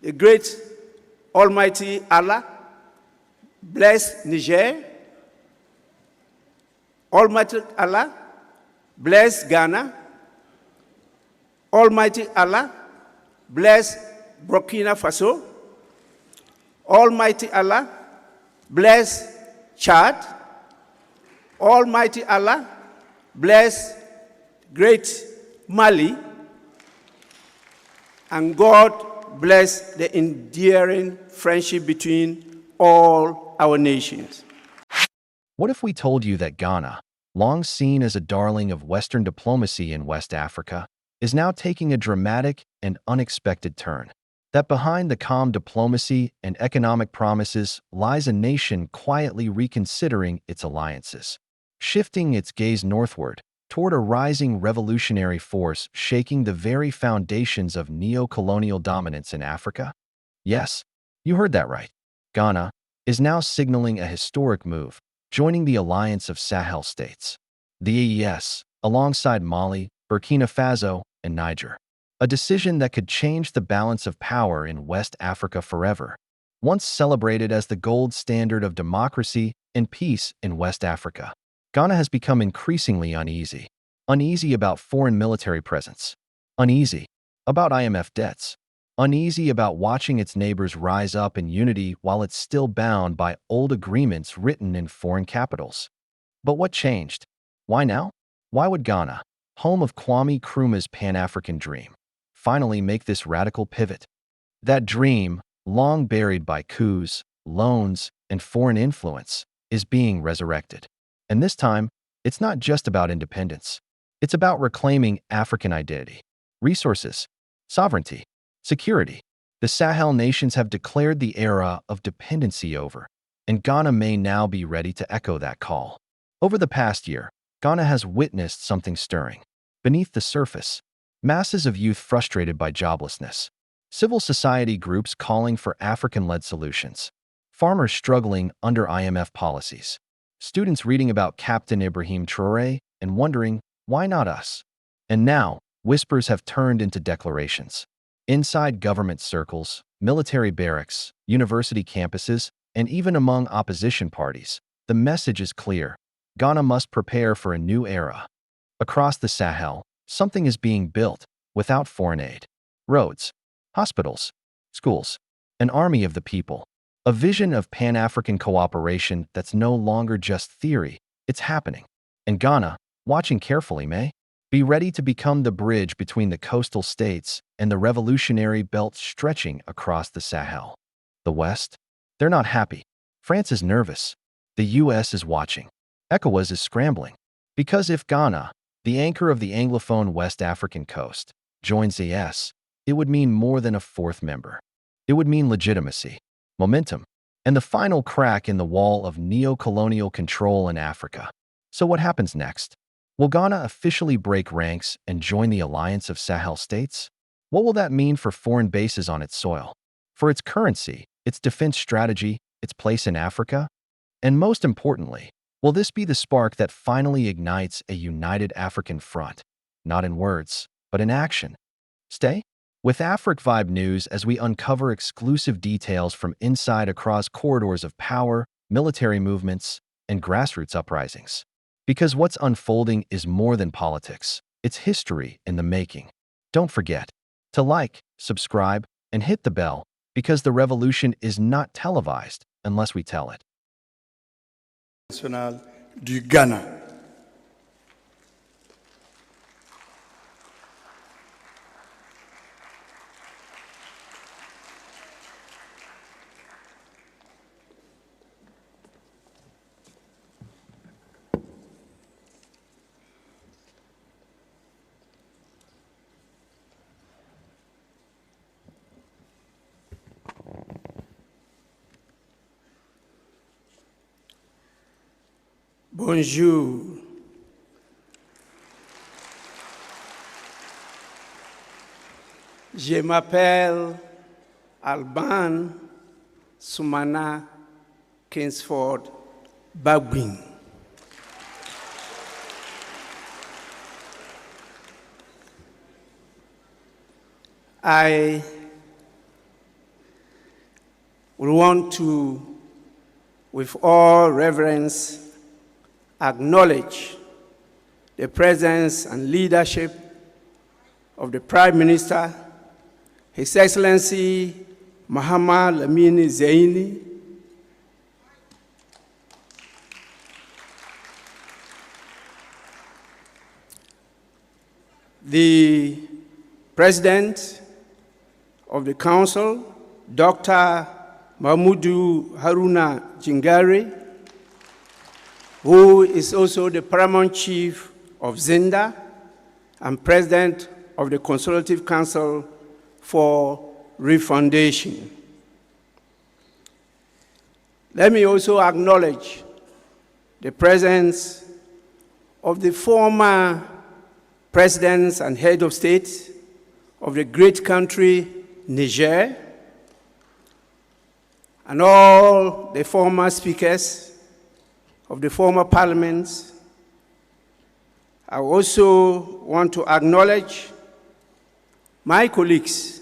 The great Almighty Allah bless Niger. Almighty Allah bless Ghana. Almighty Allah bless Burkina Faso. Almighty Allah bless Chad. Almighty Allah bless great Mali. And God bless the enduring friendship between all our nations. What if we told you that Ghana, long seen as a darling of Western diplomacy in West Africa, is now taking a dramatic and unexpected turn? That behind the calm diplomacy and economic promises lies a nation quietly reconsidering its alliances, shifting its gaze northward toward a rising revolutionary force shaking the very foundations of neo-colonial dominance in Africa? Yes, you heard that right. Ghana is now signaling a historic move, joining the alliance of Sahel states, the AES, alongside Mali, Burkina Faso, and Niger. A decision that could change the balance of power in West Africa forever. Once celebrated as the gold standard of democracy and peace in West Africa, Ghana has become increasingly uneasy. Uneasy about foreign military presence. Uneasy about IMF debts. Uneasy about watching its neighbors rise up in unity while it's still bound by old agreements written in foreign capitals. But what changed? Why now? Why would Ghana, home of Kwame Nkrumah's Pan-African dream, finally make this radical pivot? That dream, long buried by coups, loans, and foreign influence, is being resurrected. And this time, it's not just about independence. It's about reclaiming African identity, resources, sovereignty, security. The Sahel nations have declared the era of dependency over, and Ghana may now be ready to echo that call. Over the past year, Ghana has witnessed something stirring. Beneath the surface, masses of youth frustrated by joblessness, civil society groups calling for African-led solutions, farmers struggling under IMF policies, students reading about Captain Ibrahim Traoré and wondering, why not us? And now, whispers have turned into declarations. Inside government circles, military barracks, university campuses, and even among opposition parties, the message is clear. Ghana must prepare for a new era. Across the Sahel, something is being built without foreign aid. Roads, hospitals, schools, an army of the people. A vision of Pan-African cooperation that's no longer just theory, it's happening. And Ghana, watching carefully, may be ready to become the bridge between the coastal states and the revolutionary belt stretching across the Sahel. The West? They're not happy. France is nervous. The US is watching. ECOWAS is scrambling. Because if Ghana, the anchor of the Anglophone West African coast, joins the AES, it would mean more than a fourth member. It would mean legitimacy, momentum, and the final crack in the wall of neo-colonial control in Africa. So what happens next? Will Ghana officially break ranks and join the alliance of Sahel states? What will that mean for foreign bases on its soil? For its currency, its defense strategy, its place in Africa? And most importantly, will this be the spark that finally ignites a united African front? Not in words, but in action. Stay with AfricVibe News as we uncover exclusive details from inside across corridors of power, military movements, and grassroots uprisings. Because what's unfolding is more than politics. It's history in the making. Don't forget to like, subscribe, and hit the bell, because the revolution is not televised unless we tell it. National du Ghana. Bonjour. Je m'appelle Alban Soumana Kingsford Bagwin. I we want to, with all reverence, acknowledge the presence and leadership of the Prime Minister, His Excellency Muhammad Lamini Zaini, the President of the Council, Dr. Mahmudu Haruna Jingari, who is also the Paramount Chief of Zinda and President of the Consultative Council for Refoundation. Let me also acknowledge the presence of the former presidents and head of state of the great country, Niger, and all the former speakers of the former parliaments. I also want to acknowledge my colleagues,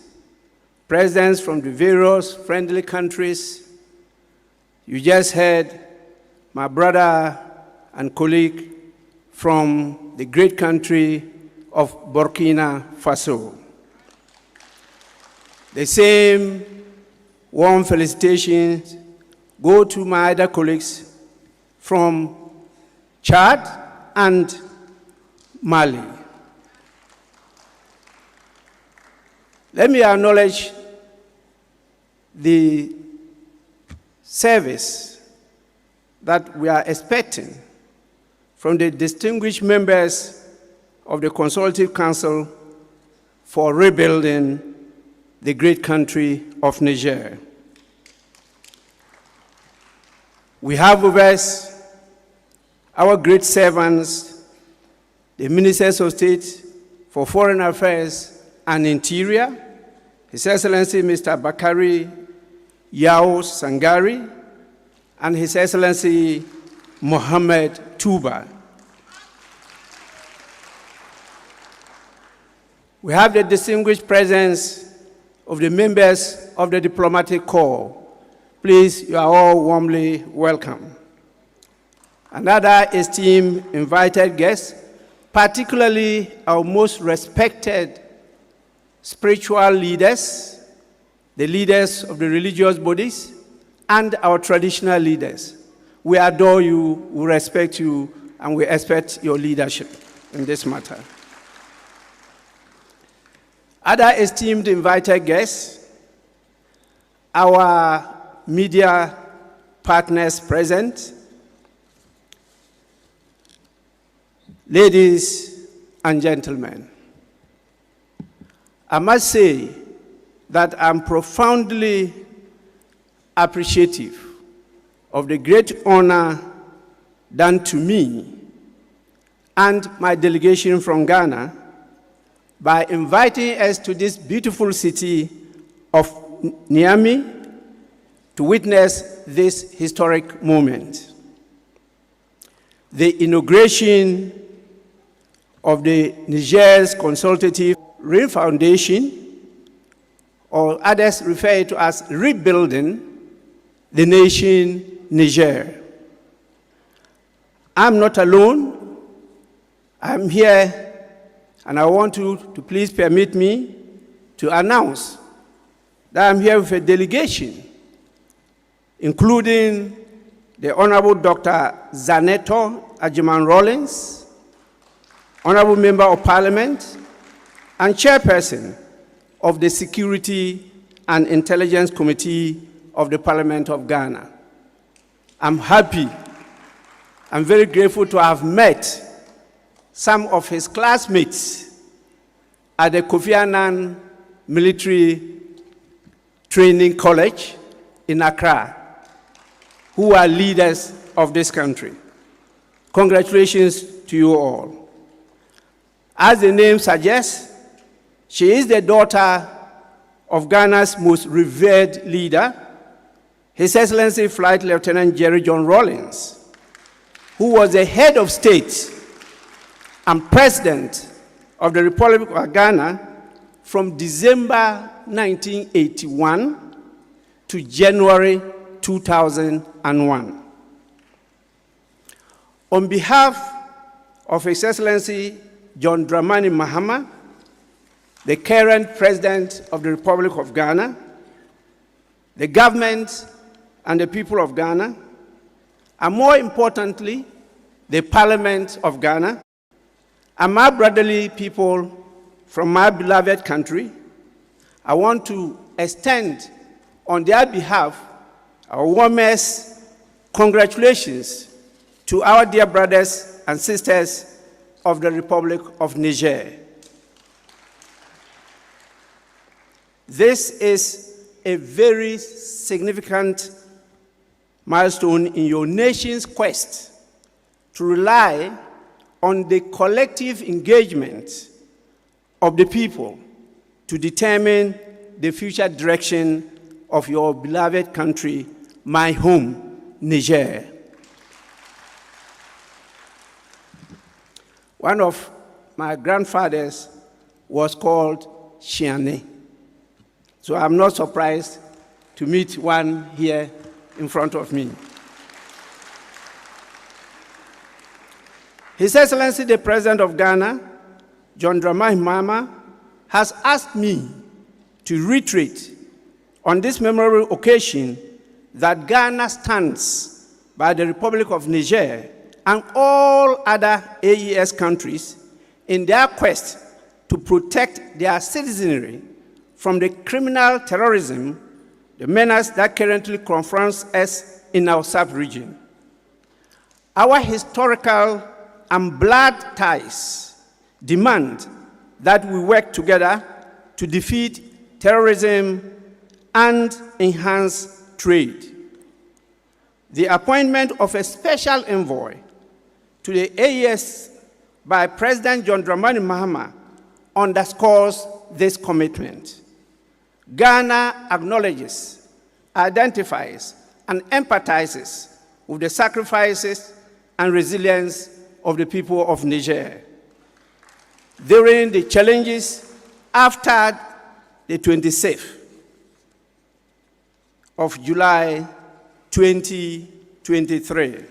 presidents from the various friendly countries. You just heard my brother and colleague from the great country of Burkina Faso. The same warm felicitations go to my other colleagues from Chad and Mali. Let me acknowledge the service that we are expecting from the distinguished members of the Consultative Council for rebuilding the great country of Niger. We have with us our great servants, the Ministers of State for Foreign Affairs and Interior, His Excellency Mr. Bakari Yao Sangari, and His Excellency Mohamed Touba. We have the distinguished presence of the members of the Diplomatic Corps. Please, you are all warmly welcome. Another esteemed invited guest, particularly our most respected spiritual leaders, the leaders of the religious bodies, and our traditional leaders. We adore you, we respect you, and we expect your leadership in this matter. Other esteemed invited guests, our media partners present, ladies and gentlemen, I must say that I'm profoundly appreciative of the great honor done to me and my delegation from Ghana by inviting us to this beautiful city of Niamey to witness this historic moment. The inauguration of the Niger's Consultative Refoundation, or others refer to as rebuilding the nation Niger. I'm not alone. I'm here, and I want you to please permit me to announce that I'm here with a delegation, including the Honorable Dr. Zaneto Ajiman Rawlings, Honorable Member of Parliament, and Chairperson of the Security and Intelligence Committee of the Parliament of Ghana. I'm happy, I'm very grateful to have met some of his classmates at the Kofi Annan Military Training College in Accra, who are leaders of this country. Congratulations to you all. As the name suggests, she is the daughter of Ghana's most revered leader, His Excellency Flight Lieutenant Jerry John Rawlings, who was the head of state and president of the Republic of Ghana from December 1981 to January 2001. On behalf of His Excellency John Dramani Mahama, the current President of the Republic of Ghana, the government and the people of Ghana, and more importantly, the Parliament of Ghana, and my brotherly people from my beloved country, I want to extend on their behalf our warmest congratulations to our dear brothers and sisters of the Republic of Niger. This is a very significant milestone in your nation's quest to rely on the collective engagement of the people to determine the future direction of your beloved country, my home, Niger. One of my grandfathers was called Shiane. So I'm not surprised to meet one here in front of me. His Excellency, the President of Ghana, John Dramani Mahama, has asked me to reiterate on this memorable occasion that Ghana stands by the Republic of Niger and all other AES countries in their quest to protect their citizenry from the criminal terrorism, the menace that currently confronts us in our sub-region. Our historical and blood ties demand that we work together to defeat terrorism and enhance trade. The appointment of a special envoy to the AES by President John Dramani Mahama underscores this commitment. Ghana acknowledges, identifies, and empathizes with the sacrifices and resilience of the people of Niger during the challenges after the 26th of July 2023.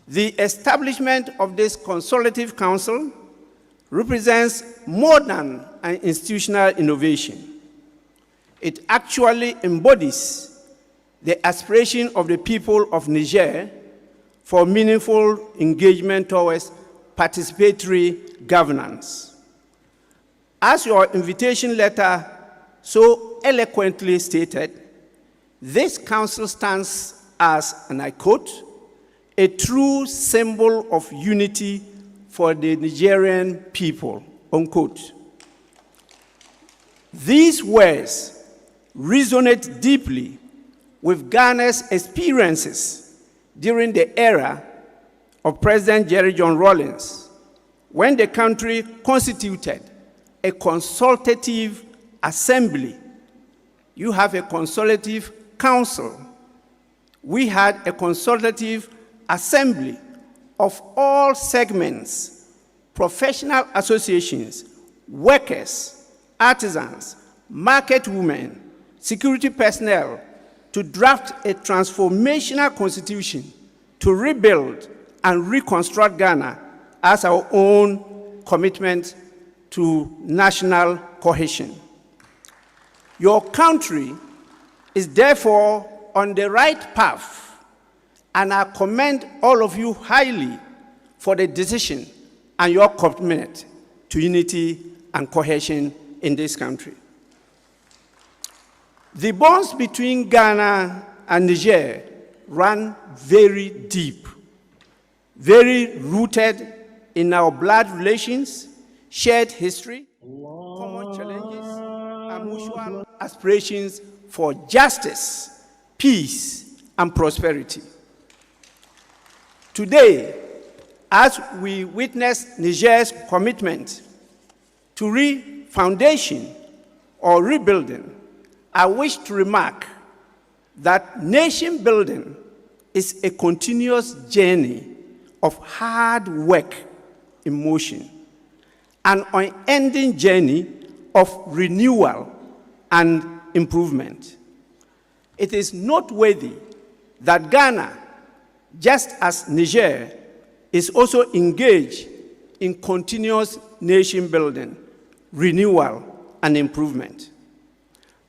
The establishment of this consultative council represents more than an institutional innovation. It actually embodies the aspiration of the people of Niger for meaningful engagement towards participatory governance. As your invitation letter so eloquently stated, this council stands as, and I quote, a true symbol of unity for the Nigerian people, unquote. These words resonate deeply with Ghana's experiences during the era of President Jerry John Rawlings, when the country constituted a consultative assembly. You have a consultative council. We had a consultative assembly of all segments, professional associations, workers, artisans, market women, security personnel, to draft a transformational constitution to rebuild and reconstruct Ghana as our own commitment to national cohesion. Your country is therefore on the right path, and I commend all of you highly for the decision and your commitment to unity and cohesion in this country. The bonds between Ghana and Niger run very deep, very rooted in our blood relations, shared history, common challenges, and mutual aspirations for justice, peace, and prosperity. Today, as we witness Niger's commitment to re-foundation or rebuilding, I wish to remark that nation building is a continuous journey of hard work in motion, an unending journey of renewal and improvement. It is noteworthy that Ghana, just as Niger, is also engaged in continuous nation building, renewal, and improvement.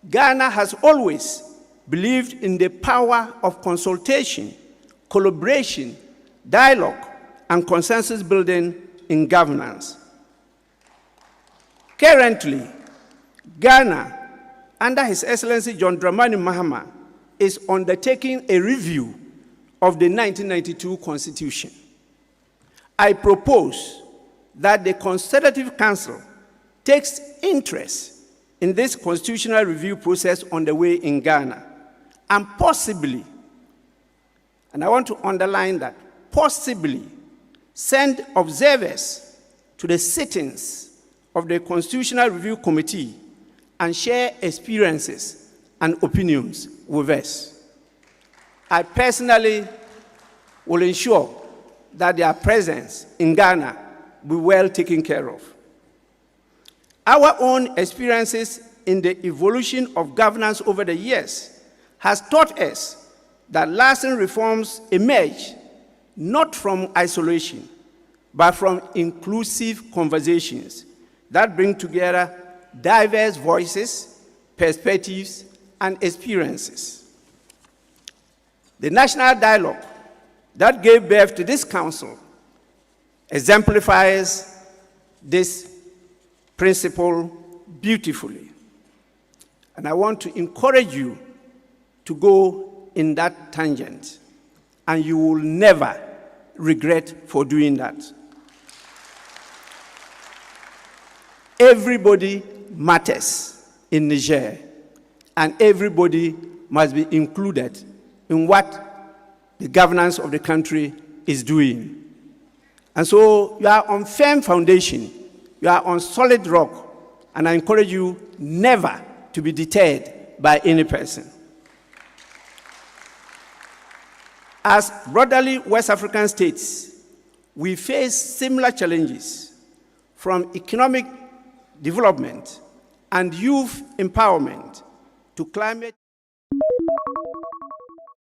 Ghana has always believed in the power of consultation, collaboration, dialogue, and consensus building in governance. Currently, Ghana, under His Excellency John Dramani Mahama, is undertaking a review of the 1992 Constitution. I propose that the Consultative Council takes interest in this constitutional review process underway in Ghana, and possibly, and I want to underline that, possibly send observers to the sittings of the Constitutional Review Committee and share experiences and opinions with us. I personally will ensure that their presence in Ghana will be well taken care of. Our own experiences in the evolution of governance over the years has taught us that lasting reforms emerge not from isolation, but from inclusive conversations that bring together diverse voices, perspectives, and experiences. The national dialogue that gave birth to this council exemplifies this principle beautifully. And I want to encourage you to go in that tangent, and you will never regret for doing that. Everybody matters in Niger, and everybody must be included in what the governance of the country is doing. And so you are on firm foundation, you are on solid rock, and I encourage you never to be deterred by any person. As broadly West African states, we face similar challenges, from economic development and youth empowerment to climate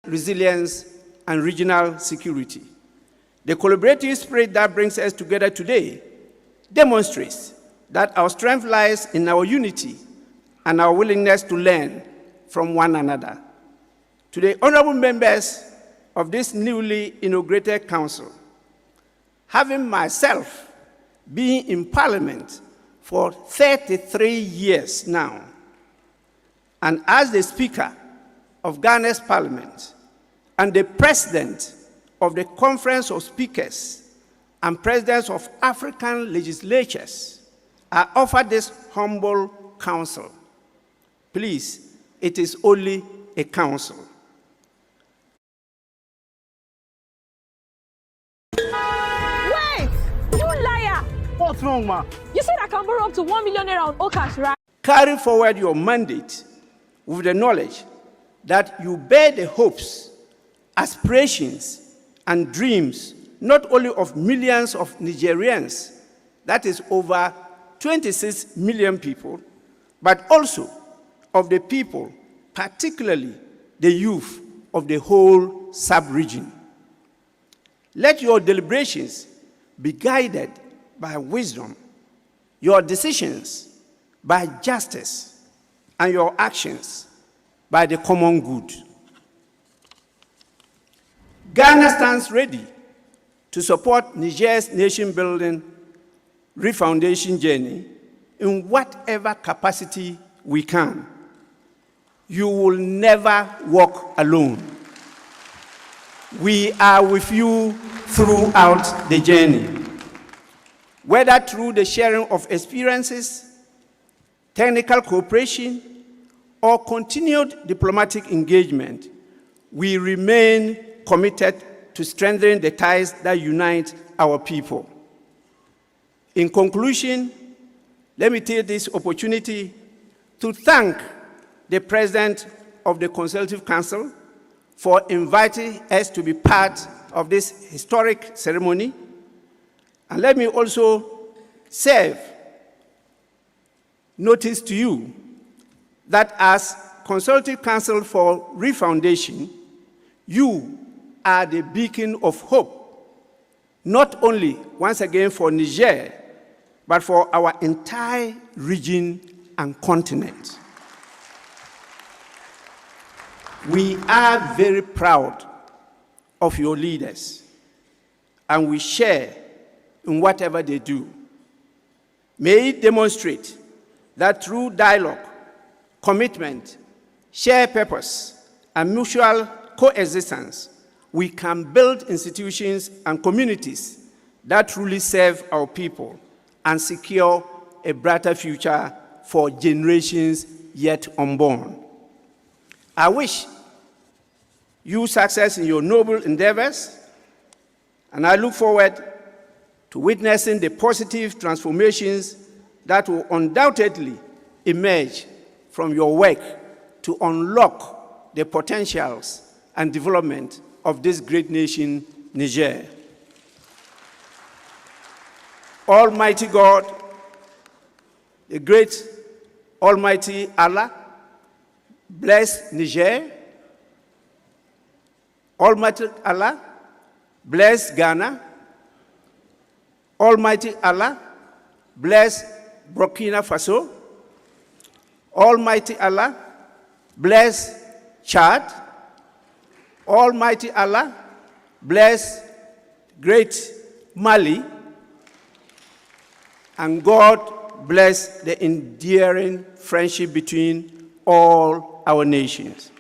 resilience and regional security. The collaborative spirit that brings us together today demonstrates that our strength lies in our unity and our willingness to learn from one another. To the honorable members of this newly inaugurated council, having myself been in Parliament for 33 years now, and as the Speaker of Ghana's Parliament and the President of the Conference of Speakers and Presidents of African legislatures, I offer this humble counsel. Please, it is only a counsel. Wait! You liar! What's wrong, ma? You said I can borrow up to 1 million naira on Okash, right? Carry forward your mandate with the knowledge that you bear the hopes, aspirations, and dreams not only of millions of Nigerians, that is over 26 million people, but also of the people, particularly the youth of the whole sub-region. Let your deliberations be guided by wisdom, your decisions by justice, and your actions by the common good. Ghana stands ready to support Niger's nation-building refoundation journey in whatever capacity we can. You will never walk alone. We are with you throughout the journey. Whether through the sharing of experiences, technical cooperation, or continued diplomatic engagement, we remain committed to strengthening the ties that unite our people. In conclusion, let me take this opportunity to thank the President of the Consultative Council for inviting us to be part of this historic ceremony. And let me also serve notice to you that as Consultative Council for Refoundation, you are the beacon of hope, not only, once again, for Niger, but for our entire region and continent. We are very proud of your leaders, and we share in whatever they do. May it demonstrate that through dialogue, commitment, shared purpose, and mutual coexistence, we can build institutions and communities that truly serve our people and secure a brighter future for generations yet unborn. I wish you success in your noble endeavors, and I look forward to witnessing the positive transformations that will undoubtedly emerge from your work to unlock the potentials and development of this great nation, Niger. Almighty God, the great Almighty Allah, bless Niger. Almighty Allah, bless Ghana. Almighty Allah, bless Burkina Faso. Almighty Allah, bless Chad. Almighty Allah, bless great Mali. And God bless the enduring friendship between all our nations.